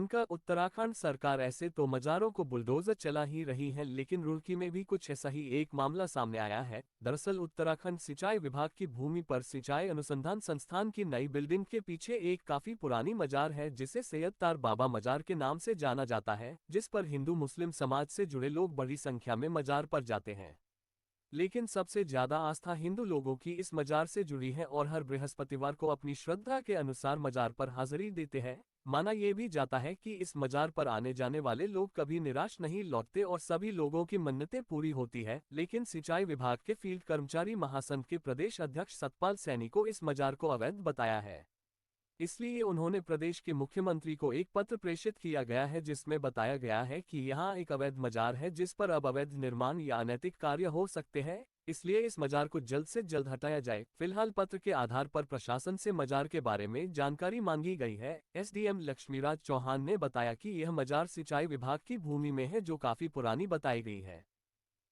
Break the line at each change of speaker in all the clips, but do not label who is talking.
उनका उत्तराखंड सरकार ऐसे तो मजारों को बुलडोजर चला ही रही है, लेकिन रुड़की में भी कुछ ऐसा ही एक मामला सामने आया है। दरअसल उत्तराखंड सिंचाई विभाग की भूमि पर सिंचाई अनुसंधान संस्थान की नई बिल्डिंग के पीछे एक काफी पुरानी मजार है, जिसे सैयद तार बाबा मजार के नाम से जाना जाता है, जिस पर हिंदू मुस्लिम समाज से जुड़े लोग बड़ी संख्या में मजार पर जाते हैं। लेकिन सबसे ज्यादा आस्था हिंदू लोगों की इस मजार से जुड़ी है और हर बृहस्पतिवार को अपनी श्रद्धा के अनुसार मजार पर हाजिरी देते हैं। माना यह भी जाता है कि इस मजार पर आने जाने वाले लोग कभी निराश नहीं लौटते और सभी लोगों की मन्नतें पूरी होती है। लेकिन सिंचाई विभाग के फील्ड कर्मचारी महासंघ के प्रदेश अध्यक्ष सतपाल सैनी को इस मजार को अवैध बताया है। इसलिए उन्होंने प्रदेश के मुख्यमंत्री को एक पत्र प्रेषित किया गया है, जिसमें बताया गया है कि यहाँ एक अवैध मजार है जिस पर अब अवैध निर्माण या अनैतिक कार्य हो सकते हैं, इसलिए इस मजार को जल्द से जल्द हटाया जाए। फिलहाल पत्र के आधार पर प्रशासन से मजार के बारे में जानकारी मांगी गई है। एसडीएम लक्ष्मीराज चौहान ने बताया कि यह मजार सिंचाई विभाग की भूमि में है, जो काफी पुरानी बताई गई है।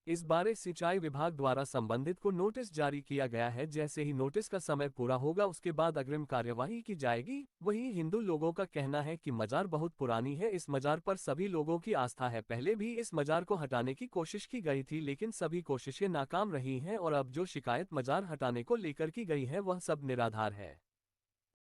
इस बारे सिंचाई विभाग द्वारा संबंधित को नोटिस जारी किया गया है। जैसे ही नोटिस का समय पूरा होगा उसके बाद अग्रिम कार्यवाही की जाएगी। वहीं हिंदू लोगों का कहना है कि मजार बहुत पुरानी है, इस मजार पर सभी लोगों की आस्था है। पहले भी इस मजार को हटाने की कोशिश की गई थी, लेकिन सभी कोशिशें नाकाम रही हैं और अब जो शिकायत मजार हटाने को लेकर की गई है वह सब निराधार है।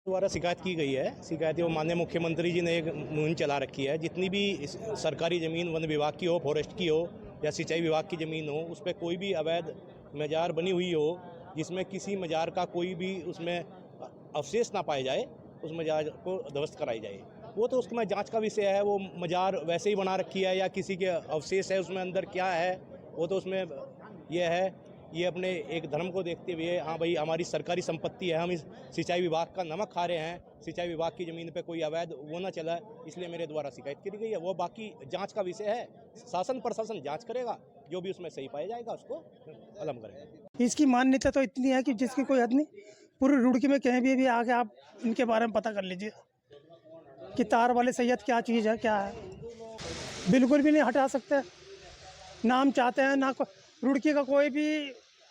द्वारा शिकायत की गई है। शिकायत वो माननीय मुख्यमंत्री जी ने एक मुहिम चला रखी है। जितनी भी सरकारी ज़मीन वन विभाग की हो, फॉरेस्ट की हो या सिंचाई विभाग की ज़मीन हो, उस पर कोई भी अवैध मजार बनी हुई हो जिसमें किसी मजार का कोई भी उसमें अवशेष ना पाए जाए, उस मजार को ध्वस्त कराई जाए। वो तो उसमें जांच का विषय है। वो मजार वैसे ही बना रखी है या किसी के अवशेष है, उसमें अंदर क्या है वो तो उसमें यह है। ये अपने एक धर्म को देखते हुए, हाँ भाई हमारी सरकारी संपत्ति है, हम इस सिंचाई विभाग का नमक खा रहे हैं, सिंचाई विभाग की ज़मीन पे कोई अवैध वो ना चला, इसलिए मेरे द्वारा शिकायत की गई है। वो बाकी जांच का विषय है। शासन प्रशासन जांच करेगा, जो भी उसमें सही पाया जाएगा उसको अलम करेगा।
इसकी मान्यता तो इतनी है कि जिसकी कोई हद नहीं। पूरी रुड़की में कहीं भी आके आप इनके बारे में पता कर लीजिए कि तार वाले सैयद क्या चीज़ है, क्या है। बिल्कुल भी नहीं हटा सकते। नाम चाहते हैं ना, रुड़की का कोई भी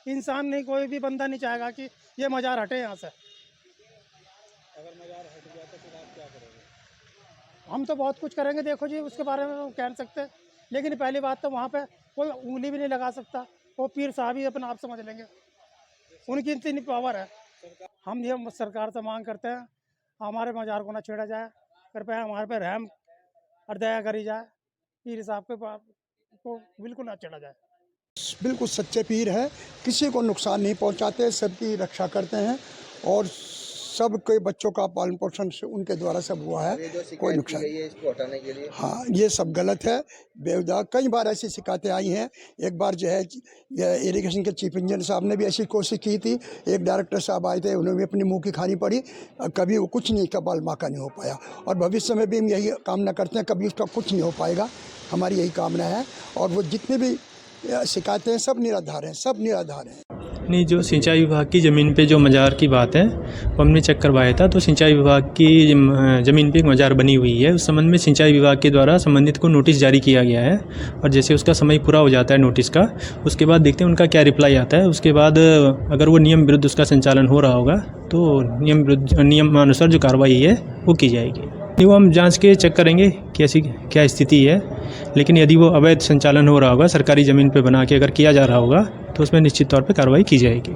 इंसान नहीं, कोई भी बंदा नहीं चाहेगा कि ये मजार हटे यहाँ से।
अगर मजार हट गया तो फिर आप क्या करोगे?
हम तो बहुत कुछ करेंगे, देखो जी उसके बारे में कह नहीं सकते। लेकिन पहली बात तो वहाँ पे कोई उंगली भी नहीं लगा सकता। वो पीर साहब ही अपना आप समझ लेंगे, उनकी इतनी पावर है। हम ये सरकार से मांग करते हैं हमारे मजार को ना छेड़ा जाए, कृपया हमारे पे रहम और दया करी जाए। पीर साहब को बिल्कुल ना छेड़ा जाए।
बिल्कुल सच्चे पीर है, किसी को नुकसान नहीं पहुंचाते, सबकी रक्षा करते हैं और सबके बच्चों का पालन पोषण से उनके द्वारा सब हुआ है। कोई नुकसान नहीं है इसको हटाने के लिए। हाँ, ये सब गलत है, बेहुदा। कई बार ऐसी शिकायतें आई हैं। एक बार जो है इरिगेशन के चीफ इंजीनियर साहब ने भी ऐसी कोशिश की थी। एक डायरेक्टर साहब आए थे, उन्होंने भी अपनी मुँह की खानी पड़ी। कभी वो कुछ नहीं, कबाल माका नहीं हो पाया। और भविष्य में भी हम यही कामना करते हैं, कभी उसका कुछ नहीं हो पाएगा, हमारी यही कामना है। और वो जितने भी शिकायतें सब निराधार हैं, सब निराधार हैं।
नहीं, जो सिंचाई विभाग की ज़मीन पे जो मजार की बात है वो हमने चेक करवाया था, तो सिंचाई विभाग की ज़मीन पे एक मजार बनी हुई है। उस संबंध में सिंचाई विभाग के द्वारा संबंधित को नोटिस जारी किया गया है और जैसे उसका समय पूरा हो जाता है नोटिस का, उसके बाद देखते हैं उनका क्या रिप्लाई आता है। उसके बाद अगर वो नियम विरुद्ध उसका संचालन हो रहा होगा तो नियमानुसार जो कार्रवाई है वो की जाएगी। वो हम जांच के चेक करेंगे कि ऐसी क्या स्थिति है, लेकिन यदि वो अवैध संचालन हो रहा होगा सरकारी ज़मीन पे बना के अगर किया जा रहा होगा तो उसमें निश्चित तौर पे कार्रवाई की जाएगी।